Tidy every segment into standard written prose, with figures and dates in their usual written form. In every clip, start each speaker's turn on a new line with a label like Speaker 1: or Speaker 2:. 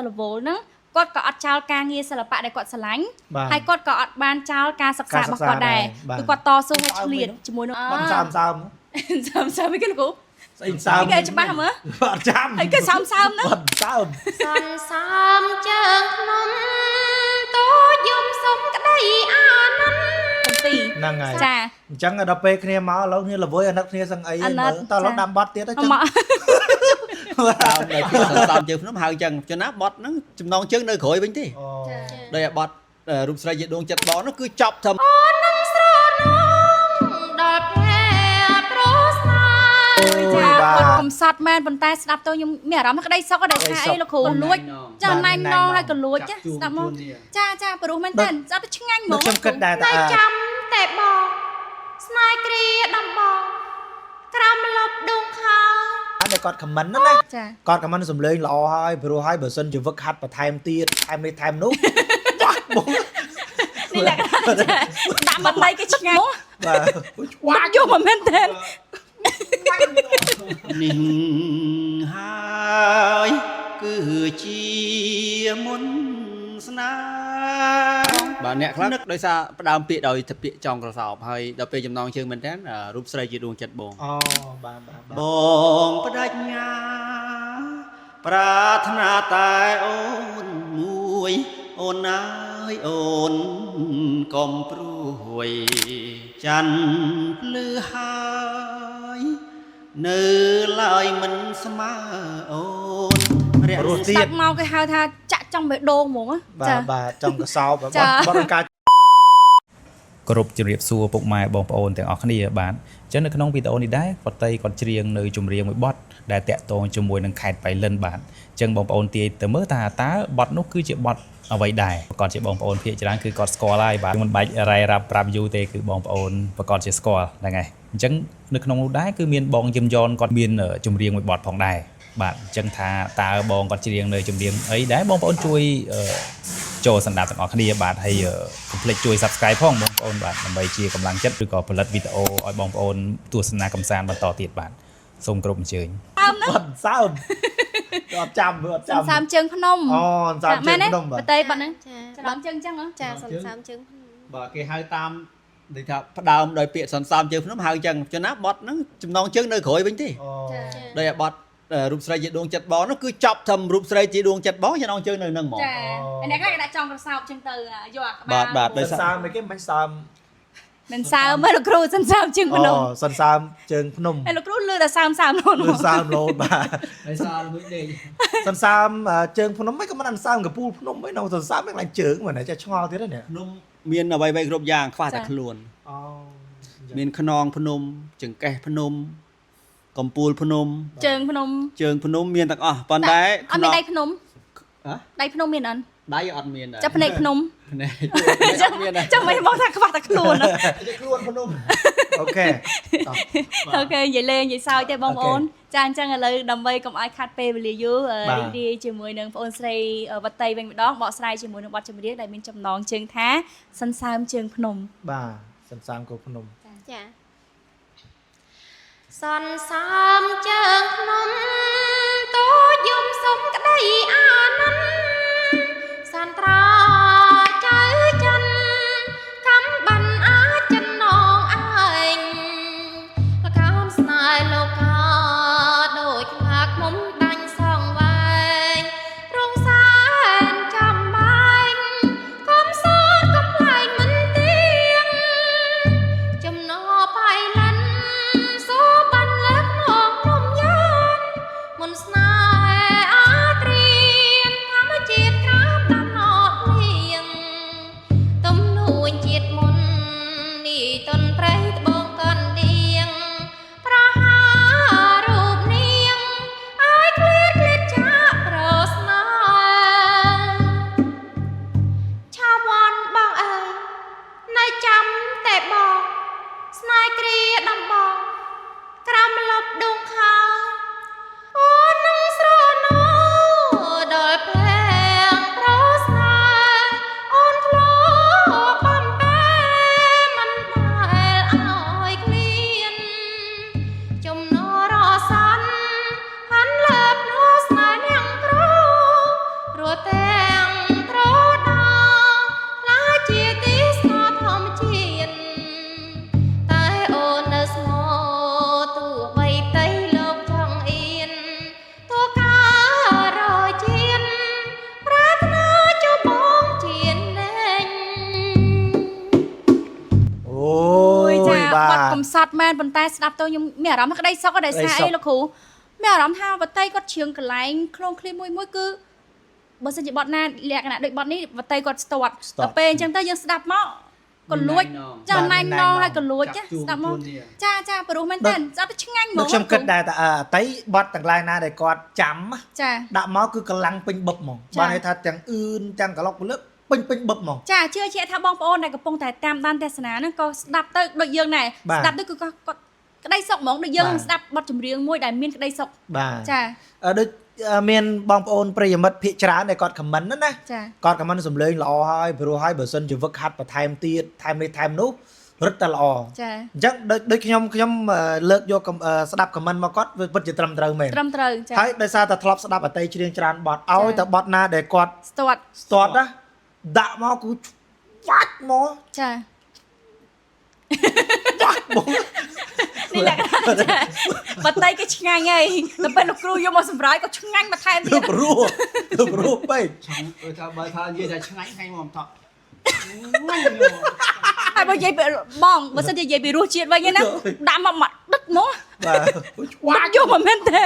Speaker 1: ลโวนะกดก็อัดชาวการเงียสลับปะได้กดสลังให้กดก็อัดบานชาวการศึกษาบอกก็ได้คือกดต่อสู้ให้เฉลี่ยจมูกเนาะซ้ำไม่กันกูไอ้จะบ้ามั้ยไอ้ก็ซ้ำนะ
Speaker 2: ซ้ำเจอขนมโตยมสมก็ได้อานั้น
Speaker 1: ตี
Speaker 3: นั่งไง
Speaker 1: จ้า
Speaker 3: จังอะดับไปเคลียร์มาแล้วนี่ละโว้ยนักเคลียร์สังไอ้ตอนเราดำบัตรเตี้ยได้จัง
Speaker 4: ตามเจอน้ำหางจังจะนับบอทนั่งจำนองเชิงnơi khỏi bên tí đây là bọt rụp sợi dệt đuông chặt bó nó cứ chọc thầm
Speaker 1: កំសត់មែនប៉ុន្តែស្ដាប់ទៅខ្ញុំមានអារម្មណ៍ថាក្តីសុខដែរថាអីលោកគ្រូលួចចាណៃណងហើយក៏លួចចាស្ដាប់មកចាព្រោះមែនតើស្ដាប់ទៅឆ្ងាញ់ហ្មង
Speaker 3: ខ្ញុំគិតដែរតែ
Speaker 2: ចាំតែបងស្នេហ៍គ្រាដំបងក្រំលប់ដងខោ
Speaker 3: តែគាត់ខមមិនណាគាត់ខមមិនសំលេងល្អហើយព្រោះហើយបើសិនជាវឹកហាត់បន្ថែមទៀតថែមនេះថែមនោះ
Speaker 1: នេះแหละដាក់មកដៃគេឆ្ងាញ់បាទយកមកមែនតើ
Speaker 4: นิ่งหายคือชีมุนสนาបាទអ្នកខ្លះនឹកដោយសារផ្ដើមពាក្យដោយពាក្យចង់ក្រសោបហើយដល់ពេលចំណងជើងមែនតើរូបស្រីជាដួងចិត្តបង
Speaker 3: អូបាទ
Speaker 4: បងបដិញ្ញាប្រាថ្នាតែអូនមួយអូនអើយអូនកុំព្រួយច័ន្ទភ្លឺហើយនៅឡើយមិនស្មើអូន
Speaker 1: រាក់ស្ដាប់មកគេហៅថាចាក់ចំបេះដូងហ្មង
Speaker 3: បាទចំកសោបបរិការ
Speaker 5: គ្រប់ជម្រាបសួរពុកម៉ែបងប្អូនទាំងអស់គ្នាបាទអញ្ចឹងនៅក្នុងវីដេអូនេះដែរគាត់ច្រៀងនៅចម្រៀងមួយបទដែលតាក់ទងជាមួយនឹងខេត្តបៃលិនបាទអញ្ចឹងបងប្អូនទាយទៅមើលតើបទនោះគឺជាបទអ្វីដែរប្រកាសជាបងប្អូនភាគច្រើនគឺគាត់ស្គាល់ហើយបាទមិនបាច់រ៉ៃរ៉ាប់ប្រាប់យូរទេគឺបងប្អូនប្រកាសជាស្គាល់ហ្នឹងហើយអញ្ចឹងនៅក្នុងនោះដែរគឺមានបងយឹមយ៉នគាត់មានចម្រៀងមួយបទផងដែរបាទអញ្ចឹងថាតើបងគាត់ច្រៀងនៅចម្រៀងអីដែរបងប្អូនជួយចូលសន្តាប់ទាំងអស់គ្នាបាទហើយកុំភ្លេចជួយ Subscribe ផងបងប្អូនបាទដើម្បីជាកម្លាំងចិត្តឬក៏ផលិតវីដេអូឲ្យបងប្អូនទស្សនាកម្សាន្តបន្តទៀតបាទសូមគោរពអញ្ជើញ
Speaker 3: សើមអត់ចាំ
Speaker 1: សើមជើងភ្នំ
Speaker 3: អូសើមជើងភ្នំ
Speaker 1: បាទតែបាត់ហ្នឹងច្រឡំជើងអញ្ចឹង
Speaker 2: ចាសើមជើងភ្នំ
Speaker 4: បាទគេហៅតាមដូចថាផ្ដើមដោយពាក្យសន្សំជើងភ្នំហៅអញ្ចឹងចំណាបត់ហ្នឹងចំណងជើងនៅក្រោយវិញទេដោយបត់រូបស្រីជាដួងចិត្តបងនោះគឺចប់ធំរូបស្រីជាដួងចិត្តបងចំណងជើងនៅហ្នឹងហ្មង
Speaker 1: ចាអ្នកខ្លះគេដាក់ចង់ក្រសោបចឹងទៅយកអាក្បាល
Speaker 4: បាទ
Speaker 3: ដោយសារមិនគេមិនសើម
Speaker 1: មិនសើមទេលោកគ្រូសន្សើមជើងភ្នំ
Speaker 3: សន្សើមជើងភ្នំ
Speaker 1: ហើយលោកគ្រូលឺតែសើមលោត
Speaker 3: សើមលោតបាទ
Speaker 4: ដោយសារមួយដេក
Speaker 3: សន្សើមជើងភ្នំមិនក៏មិនសើមកពូលភ្នំមិននៅសន្សើមមិនខ្លាញ់ជើងមិនចេះឆ្ងល់ទៀតទេ
Speaker 4: ភ្នំមានអ្វីៗគ្រប់យ៉ាងខ្វះតែខ្លួនមានខ្នងភ្នំចង្កេះភ្នំកំពូលភ្នំ
Speaker 1: ជើងភ្នំ
Speaker 4: មានទាំងអស់ប៉ុន្តែ
Speaker 1: អត់មានដៃភ្នំដៃភ្នំមានអត់
Speaker 4: ដៃអត់មានដែរ
Speaker 1: ចាប់ភ្នែកភ្នំ
Speaker 4: ភ្នែកអត់មានដែរ
Speaker 1: ចាំមិនមកថាខ្វះតែខ្លួន
Speaker 4: ខ្លួនភ្នំ
Speaker 3: អូខេ
Speaker 1: និយាយលេងនិយាយសើចទេបងប្អូនចាអញ្ចឹងឥឡូវដើម្បីកុំឲ្យខាត់ពេលវេលាយូររីករាយជាមួយនឹងបងអូនស្រីវត្តៃវិញម្ដងបកស្រាយជាមួយនឹងបទចម្រៀងដែលមានចំណងជើងថាសន្សើមជើងភ្នំ
Speaker 3: បាទសន្សើមគោភ្នំ
Speaker 2: ចាសន្សើមជើងភ្នំតូចយំសុំក្តីអានន្ទសន្ត្រាចៅចិនកំបានអាចចិននងអើញលកាមស្នេហ៍លោកកាដូចខ្លាឃ្មុំដាញ់សងវែងរងសែនចាំបាញ់កុំសោតកំប្លែងមិនទៀងចំណោបៃលិនសូបានលើកនងនំយ៉ានមុនស្នេហ៍អាត្រៀម
Speaker 1: កំសត់មែនប៉ុន្តែស្ដាប់ទៅខ្ញុំមានអារម្មណ៍ថាក្តីសុខក៏ដោយសារអីលោកគ្រូមានអារម្មណ៍ថាបតីគាត់ច្រៀងកន្លែងក្នុងឃ្លីមួយគឺបើសិនជាបទណាលក្ខណៈដូចបទនេះបតីគាត់ស្ទាត់ដល់ពេលអញ្ចឹងទៅយើងស្ដាប់មកក៏លួចចាណៃណងហើយក៏លួចស្ដាប់មកចាព្រោះមែនតើស្ដាប់ទៅឆ្ងាញ់ហ្មង
Speaker 3: ខ្ញុំគិតដែរតែអតីបទទាំងឡាយណាដែលគាត់ចាំ
Speaker 1: ចា
Speaker 3: ដាក់មកគឺកម្លាំងពេញបឹបហ្មងបានន័យថាទាំងអឿនទាំងក្លុកពលឹកពេញបឹបហ្មង
Speaker 1: ចាជឿជាក់ថាបងប្អូនដែលកំពុងតែតាមដានទស្សនាហ្នឹងក៏ស្ដាប់ទៅដូចយើងដែរស្ដាប់ទៅគឺគាត់ក្តីសុខហ្មងដូចយើងស្ដាប់បទចម្រៀងមួយដែលមានក្តីសុខចា
Speaker 3: ដូចមានបងប្អូនប្រិយមិត្តភាគច្រើនដែលគាត់ខមមិនណាគាត់ខមមិនសំឡេងល្អហើយព្រោះហើយបើសិនជាវឹកហាត់បន្ថែមទៀតថែមនេះថែមនោះរឹតតែល្អ
Speaker 1: ចា
Speaker 3: អញ្ចឹងដូចខ្ញុំលើកយកស្ដាប់ខមមិនមកគាត់វាពិតជាត្រឹមត្រូវមែន
Speaker 1: ត្រឹមត្រូវចា
Speaker 3: ហើយដោយសារតែធ្លាប់ស្ដាប់អតីច្រៀងច្រើនបទឲ្យតែបទណាដែលគាត់
Speaker 1: ស្ទាត់
Speaker 3: ណាដាក់មកគឺវាច់មក
Speaker 1: ចា
Speaker 3: វាច់មក
Speaker 1: នេះលក្ខណៈបតីគេឆ្ងាញ់ហើយដល់ពេលលោកគ្រូយកមកសម្រាយក៏ឆ្ងាញ់បន្ថែមទៀត
Speaker 3: ព្រោះពេក
Speaker 4: ថាបើថានិយាយថាឆ្ងាញ់ថ្ងៃមកថោះ
Speaker 1: ហើយបើនិយាយពីបងបើសិនជានិយាយពីរសជាតិវិញណាដាក់មកដិតមក
Speaker 3: បាទ
Speaker 1: យកមកមែនទេ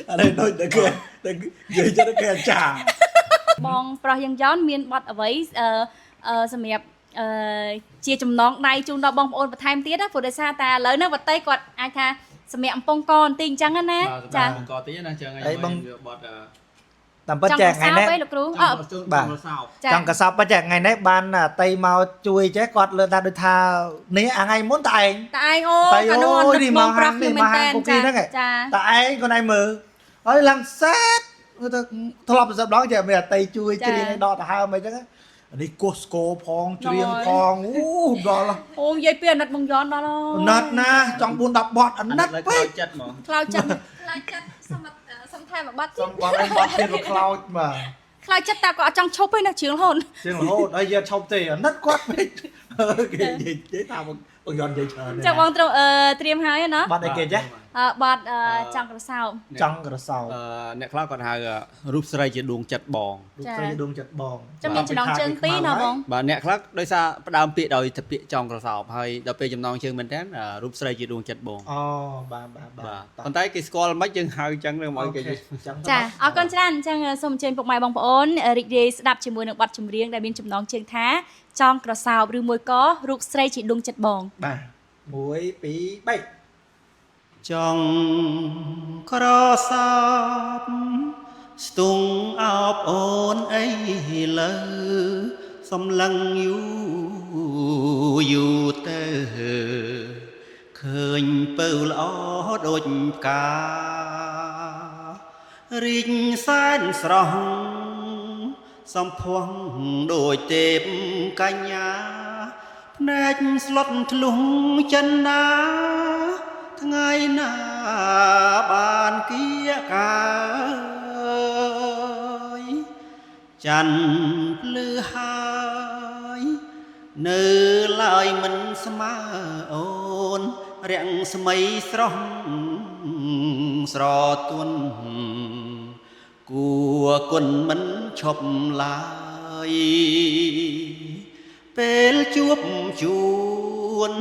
Speaker 3: អរេដូចតែគេនិយាយទៅគេអាចារ្យ
Speaker 1: បងប្រុសយ៉ាងយ៉នមានបទអ្វីសម្រាប់ជាចំណងដៃជូនដល់បងប្អូនបន្ថែមទៀតណាព្រោះដោយសារតែឥឡូវនេះបតីគាត់អាចថាសម្រាប់អំពងកបន្តិចអញ្ចឹងណា
Speaker 4: ចាអំពងកតិចណាចឹងហើយបងបទ
Speaker 3: តាមពិតចាថ្ងៃនេះ
Speaker 1: លោកគ្រូ
Speaker 3: ចង់កសបពិតចាថ្ងៃនេះបានតីមកជួយចេះគាត់លើថាដូចថានេះអាថ្ងៃមុនតែឯង
Speaker 1: អូកាលនោះអត់មកប្រាប់ខ្ញុំមែនតើ
Speaker 3: ចាតែឯងគាត់ឯងមើលហើយឡើងសេតទៅធ្លាប់ប្រសពដងចេះមានតីជួយច្រៀងឲ្យដកដង្ហើមអីចឹងនេះគោះស្គរផងច្រៀងផងដល់
Speaker 1: អូនិយាយពីអាណិតបងយ៉នដល់
Speaker 3: អាណិតណាចង់4 10បទអាណិតពេក
Speaker 4: ចិត្តហ្មង
Speaker 1: ខ្លោចចិត្តសុំថែមបទទៀត
Speaker 3: សុំបទឯងបទទៀតខ្លោចបាទ
Speaker 1: ខ្លោចចិត្តតែគាត់អត់ចង់ឈប់ទេណាច្រៀងរហូត
Speaker 3: ហើយយកឈប់ទេអាណិតគាត់ពេកគេនិយាយថាបងយ៉ននិយាយច្រើន
Speaker 1: ចាំបងត្រៀមហើយណា
Speaker 3: បទអីគេចា
Speaker 1: បទចង់ក្រសោប
Speaker 4: អ្នកខ្លះគាត់ហៅរូបស្រីជាដួងចិត្តបង
Speaker 3: រូបស្រីជាដួងចិត្តបង
Speaker 1: ចាំមានចំណងជើងពីរណាបង
Speaker 4: បាទអ្នកខ្លះដោយសារផ្ដើមពាក្យដោយពាក្យចង់ក្រសោបហើយដល់ពេលចំណងជើងមែនតើរូបស្រីជាដួងចិត្តបង
Speaker 3: អូបាទ
Speaker 4: ប៉ុន្តែគេស្គាល់មិនយើងហៅអញ្ចឹងនឹងមកគេ
Speaker 1: ចាអរគុណច្រើនអញ្ចឹងសូមអញ្ជើញពុកម៉ែបងប្អូនរីករាយស្ដាប់ជាមួយនឹងបទចម្រៀងដែលមានចំណងជើងថាចង់ក្រសោបឬមួយក៏រូបស្រីជាដួងចិត្តបង
Speaker 3: បាទ1 2 3
Speaker 4: ចង់ក្រសោបស្ទង់អោបអូនអីលើសំឡឹងយូរទៅឃើញពៅល្អដូចផ្ការីកសែនស្រស់សំភ័ងដូចទេពកញ្ញាភ្នែកស្លុតធ្លុះចិនណាថ្ងៃណាបានគៀកាយច័ន្ទភ្លឺហើយនៅឡើយមិនស្មើអូនរាំងស្មីស្រស់ស្រទន់គួរគុណមិនឈប់ឡើយពេលជួបជួន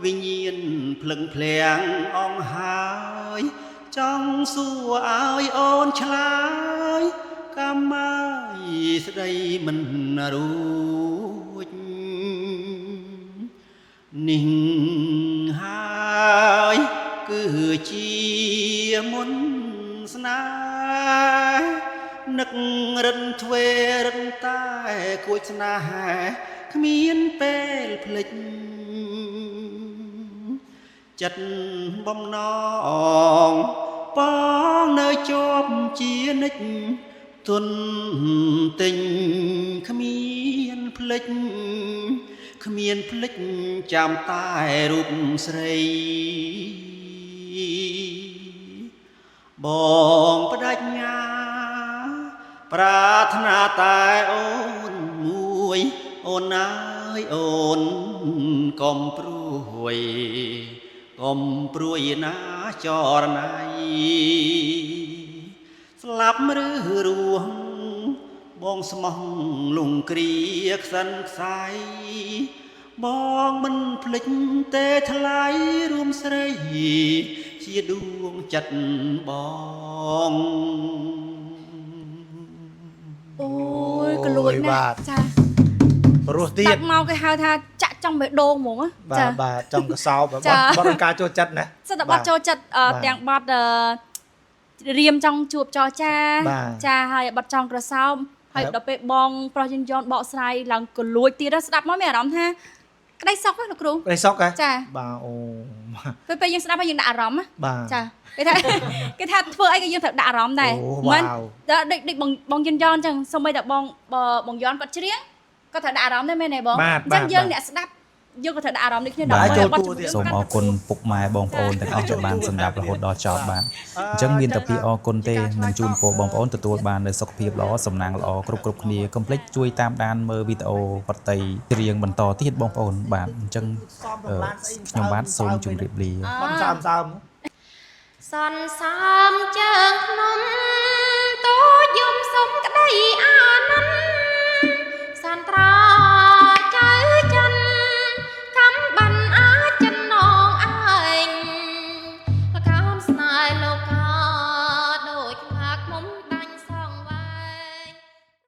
Speaker 4: វិញ្ញាណភ្លឹងភ្លាំងអងហើយចង់សួរឲ្យអូនឆ្លើយកាម៉ាយស្ដីមិនរួចនេះហើយគឺជាមុនស្នេហ៍នឹករិនទ្វេរិនតែគួចស្នេហ៍គ្មានពេលភ្លេចចិត្តបំណងបងនៅជាប់ជានិច្ចទុនទិញគ្មានភ្លេចចាំតែរូបស្រីបងបដិញ្ញាប្រាថ្នាតែអូនមួយអូនអើយអូនកុំព្រួយកុំព្រួយណាចរណៃស្លាប់ឬរស់ប បងស្មោះលងគ្រាខ្សិនខ្សៃបងមិនភ្លេចទេថ្លៃរួមស្រីជាដួងចិត្តបង
Speaker 1: អូយកលួចណាស់ចា
Speaker 3: ព្រោះទៀត
Speaker 1: តាប់មកគេហៅថាចាក់ចំបេះដូងហ្មង
Speaker 3: បាទចំកសោបបត់ការចូលចិត្តណា
Speaker 1: សិតតែបត់ចូលចិត្តទាំងបត់រៀមចង់ជួបចរចាចាហើយបត់ចង់ក្រសោបហើយដល់ពេលបងប្រុសយន្តបកស្រាយឡើងកលួចទៀតស្ដាប់មកមានអារម្មណ៍ថាក្តីសុខណាលោកគ្រូ
Speaker 3: ក្តីសុខហ៎
Speaker 1: ចា
Speaker 3: បាទអូ
Speaker 1: ពេលយើងស្ដាប់ហើយយើងដាក់អារម្មណ៍
Speaker 3: បាទ
Speaker 1: ចាគេថាធ្វើអីក៏យើងត្រូវដាក់អារម្មណ៍ដែរមិនដូចបងយន្តអញ្ចឹងសូម្បីតែបងយន្តគាត់ច្រៀងគាត់ត្រូវដាក់អារម្មណ៍ដែរមែនទេបងអញ្ចឹងយើងអ្នកស្ដាប់យើងក៏ត្រូវដាក់អារម្មណ៍ដូចគ្នាដែរ
Speaker 5: សូមអរគុណពុកម៉ែបងប្អូនទាំងអស់ដែលបានសម្រាប់រហូតដល់ចប់បាទអញ្ចឹងមានតែពីអរគុណទេនឹងជូនពរបងប្អូនទទួលបាននូវសុខភាពល្អសំណាងល្អគ្រប់គ្នាកុំភ្លេចជួយតាមដានមើលវីដេអូបទ័យច្រៀងបន្តទៀតបងប្អូនបាទអញ្ចឹងខ្ញុំបាទសូមជម្រាបលា
Speaker 3: បត់សើម
Speaker 2: សន្សំជើងខ្ញុំតូចយំសុំក្តីអាណិនសានត្រា